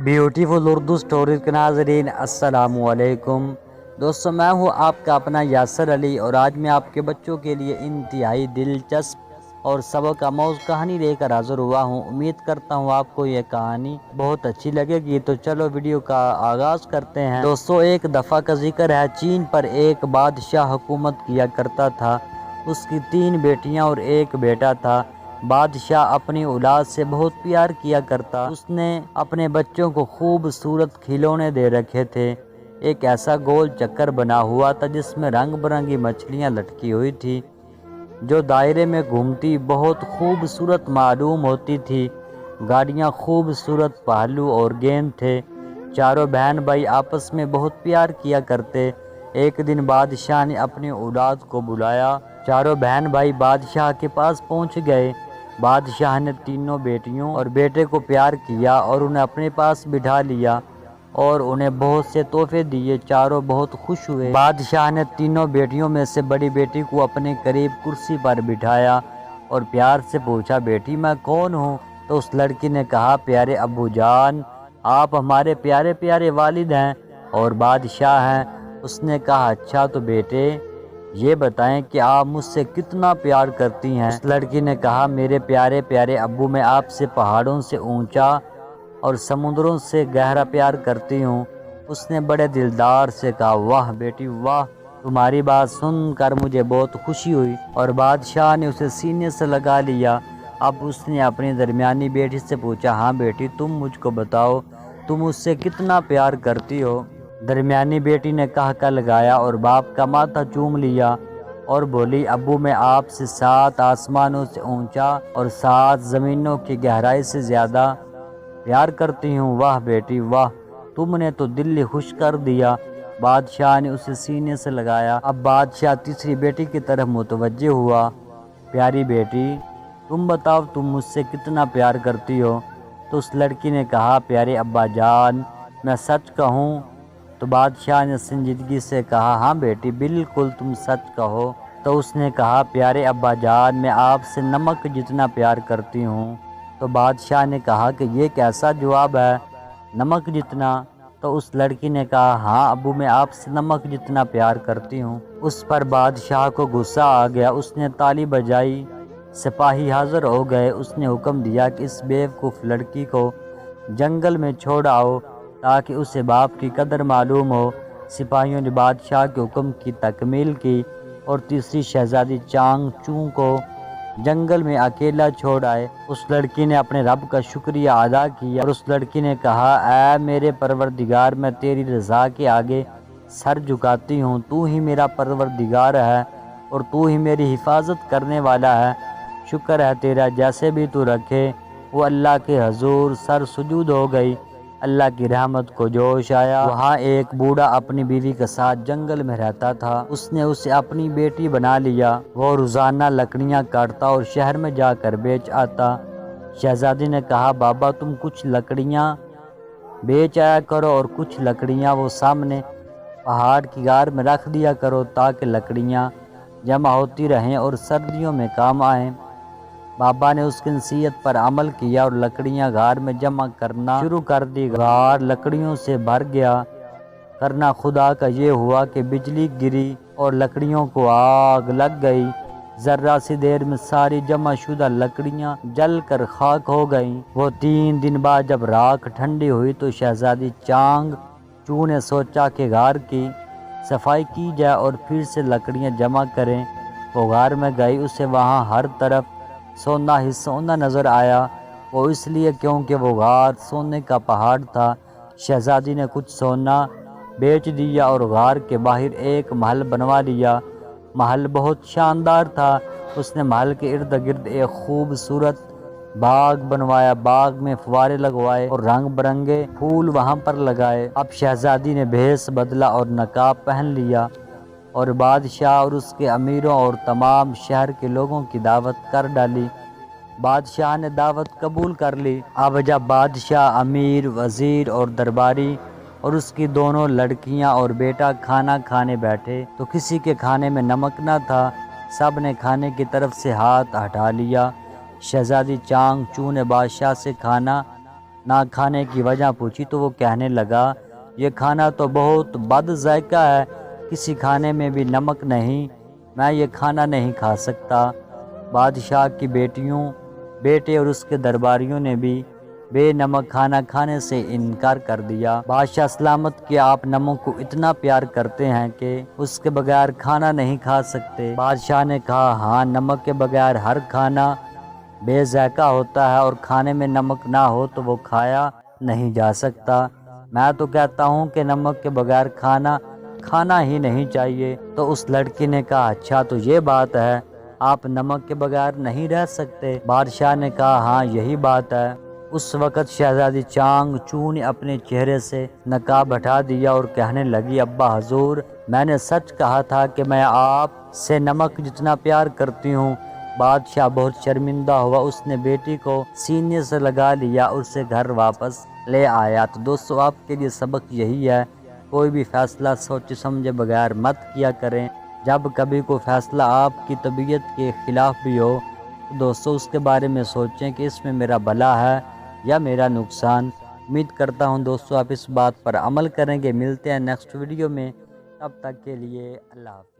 Beautiful Urdu stories کے ناظرین السلام علیکم دوستو، میں ہوں آپ کا اپنا یاسر علی اور آج میں آپ کے بچوں کے لیے انتہائی دلچسپ اور سبق آموز کہانی لے کر حاضر ہوا ہوں۔ امید کرتا ہوں آپ کو یہ کہانی بہت اچھی لگے گی، تو چلو ویڈیو کا آغاز کرتے ہیں۔ دوستو، ایک دفعہ کا ذکر ہے، چین پر ایک بادشاہ حکومت کیا کرتا تھا۔ اس کی 3 بیٹیاں اور ایک بیٹا تھا۔ بادشاہ اپنی اولاد سے بہت پیار کیا کرتا۔ اس نے اپنے بچوں کو خوبصورت کھلونے دے رکھے تھے۔ ایک ایسا گول چکر بنا ہوا تھا جس میں رنگ برنگی مچھلیاں لٹکی ہوئی تھی جو دائرے میں گھومتی بہت خوبصورت معلوم ہوتی تھی۔ گاڑیاں، خوبصورت پہلو اور گیند تھے۔ چاروں بہن بھائی آپس میں بہت پیار کیا کرتے۔ ایک دن بادشاہ نے اپنی اولاد کو بلایا۔ چاروں بہن بھائی بادشاہ کے پاس پہنچ گئے۔ بادشاہ نے تینوں بیٹیوں اور بیٹے کو پیار کیا اور انہیں اپنے پاس بٹھا لیا اور انہیں بہت سے تحفے دیے۔ چاروں بہت خوش ہوئے۔ بادشاہ نے تینوں بیٹیوں میں سے بڑی بیٹی کو اپنے قریب کرسی پر بٹھایا اور پیار سے پوچھا، بیٹی میں کون ہوں؟ تو اس لڑکی نے کہا، پیارے ابو جان، آپ ہمارے پیارے پیارے والد ہیں اور بادشاہ ہیں۔ اس نے کہا، اچھا تو بیٹے یہ بتائیں کہ آپ مجھ سے کتنا پیار کرتی ہیں؟ اس لڑکی نے کہا، میرے پیارے پیارے ابو، میں آپ سے پہاڑوں سے اونچا اور سمندروں سے گہرا پیار کرتی ہوں۔ اس نے بڑے دلدار سے کہا، واہ بیٹی واہ، تمہاری بات سن کر مجھے بہت خوشی ہوئی۔ اور بادشاہ نے اسے سینے سے لگا لیا۔ اب اس نے اپنی درمیانی بیٹی سے پوچھا، ہاں بیٹی تم مجھ کو بتاؤ، تم مجھ سے کتنا پیار کرتی ہو؟ درمیانی بیٹی نے کہا لگایا اور باپ کا ماتھا چوم لیا اور بولی، ابو میں آپ سے 7 آسمانوں سے اونچا اور 7 زمینوں کی گہرائی سے زیادہ پیار کرتی ہوں۔ واہ بیٹی واہ، تم نے تو دل ہی خوش کر دیا۔ بادشاہ نے اسے سینے سے لگایا۔ اب بادشاہ تیسری بیٹی کی طرف متوجہ ہوا، پیاری بیٹی تم بتاؤ تم مجھ سے کتنا پیار کرتی ہو؟ تو اس لڑکی نے کہا، پیارے ابا جان میں سچ کہوں؟ تو بادشاہ نے سنجیدگی سے کہا، ہاں بیٹی بالکل تم سچ کہو۔ تو اس نے کہا، پیارے ابا جان میں آپ سے نمک جتنا پیار کرتی ہوں۔ تو بادشاہ نے کہا کہ یہ کیسا جواب ہے، نمک جتنا؟ تو اس لڑکی نے کہا، ہاں ابو میں آپ سے نمک جتنا پیار کرتی ہوں۔ اس پر بادشاہ کو غصہ آ گیا۔ اس نے تالی بجائی، سپاہی حاضر ہو گئے۔ اس نے حکم دیا کہ اس بیوقوف لڑکی کو جنگل میں چھوڑ آؤ تاکہ اسے باپ کی قدر معلوم ہو۔ سپاہیوں نے بادشاہ کے حکم کی تکمیل کی اور تیسری شہزادی چانگ چو کو جنگل میں اکیلا چھوڑ آئے۔ اس لڑکی نے اپنے رب کا شکریہ ادا کیا اور اس لڑکی نے کہا، اے میرے پروردگار، میں تیری رضا کے آگے سر جھکاتی ہوں۔ تو ہی میرا پروردگار ہے اور تو ہی میری حفاظت کرنے والا ہے۔ شکر ہے تیرا، جیسے بھی تو رکھے۔ وہ اللہ کے حضور سر سجود ہو گئی۔ اللہ کی رحمت کو جوش آیا۔ وہاں ایک بوڑھا اپنی بیوی کے ساتھ جنگل میں رہتا تھا۔ اس نے اسے اپنی بیٹی بنا لیا۔ وہ روزانہ لکڑیاں کاٹتا اور شہر میں جا کر بیچ آتا۔ شہزادی نے کہا، بابا تم کچھ لکڑیاں بیچ آیا کرو اور کچھ لکڑیاں وہ سامنے پہاڑ کی غار میں رکھ دیا کرو تاکہ لکڑیاں جمع ہوتی رہیں اور سردیوں میں کام آئیں۔ بابا نے اس کی نصیحت پر عمل کیا اور لکڑیاں غار میں جمع کرنا شروع کر دی۔ غار لکڑیوں سے بھر گیا۔ کرنا خدا کا یہ ہوا کہ بجلی گری اور لکڑیوں کو آگ لگ گئی۔ ذرا سی دیر میں ساری جمع شدہ لکڑیاں جل کر خاک ہو گئیں۔ وہ 3 دن بعد جب راکھ ٹھنڈی ہوئی تو شہزادی چانگ چو نے سوچا کہ غار کی صفائی کی جائے اور پھر سے لکڑیاں جمع کریں۔ وہ غار میں گئی۔ اسے وہاں ہر طرف سونا ہی سونا نظر آیا۔ وہ اس لیے کیونکہ وہ غار سونے کا پہاڑ تھا۔ شہزادی نے کچھ سونا بیچ دیا اور غار کے باہر ایک محل بنوا لیا۔ محل بہت شاندار تھا۔ اس نے محل کے ارد گرد ایک خوبصورت باغ بنوایا۔ باغ میں فوارے لگوائے اور رنگ برنگے پھول وہاں پر لگائے۔ اب شہزادی نے بھیس بدلا اور نقاب پہن لیا اور بادشاہ اور اس کے امیروں اور تمام شہر کے لوگوں کی دعوت کر ڈالی۔ بادشاہ نے دعوت قبول کر لی۔ اب جب بادشاہ، امیر، وزیر اور درباری اور اس کی دونوں لڑکیاں اور بیٹا کھانا کھانے بیٹھے تو کسی کے کھانے میں نمک نہ تھا۔ سب نے کھانے کی طرف سے ہاتھ ہٹا لیا۔ شہزادی چانگ چو نے بادشاہ سے کھانا نہ کھانے کی وجہ پوچھی تو وہ کہنے لگا یہ کھانا تو بہت بد ذائقہ ہے، کسی کھانے میں بھی نمک نہیں، میں یہ کھانا نہیں کھا سکتا۔ بادشاہ کی بیٹے اور اس کے درباریوں نے بھی بے نمک کھانا کھانے سے انکار کر دیا۔ بادشاہ سلامت کہ آپ نمک کو اتنا پیار کرتے ہیں کہ اس کے بغیر کھانا نہیں کھا سکتے۔ بادشاہ نے کہا ہاں، نمک کے بغیر ہر کھانا بے ذائقہ ہوتا ہے اور کھانے میں نمک نہ ہو تو وہ کھایا نہیں جا سکتا۔ میں تو کہتا ہوں کہ نمک کے بغیر کھانا ہی نہیں چاہیے۔ تو اس لڑکی نے کہا اچھا تو یہ بات ہے، آپ نمک کے بغیر نہیں رہ سکتے؟ بادشاہ نے کہا ہاں یہی بات ہے۔ اس وقت شہزادی چانگ چو نے اپنے چہرے سے نقاب ہٹا دیا اور کہنے لگی ابا حضور، میں نے سچ کہا تھا کہ میں آپ سے نمک جتنا پیار کرتی ہوں۔ بادشاہ بہت شرمندہ ہوا، اس نے بیٹی کو سینے سے لگا لیا اور اسے گھر واپس لے آیا۔ تو دوستو آپ کے لیے سبق یہی ہے، کوئی بھی فیصلہ سوچے سمجھے بغیر مت کیا کریں۔ جب کبھی کوئی فیصلہ آپ کی طبیعت کے خلاف بھی ہو تو دوستو اس کے بارے میں سوچیں کہ اس میں میرا بھلا ہے یا میرا نقصان۔ امید کرتا ہوں دوستو آپ اس بات پر عمل کریں گے۔ ملتے ہیں نیکسٹ ویڈیو میں، تب تک کے لیے اللہ حافظ۔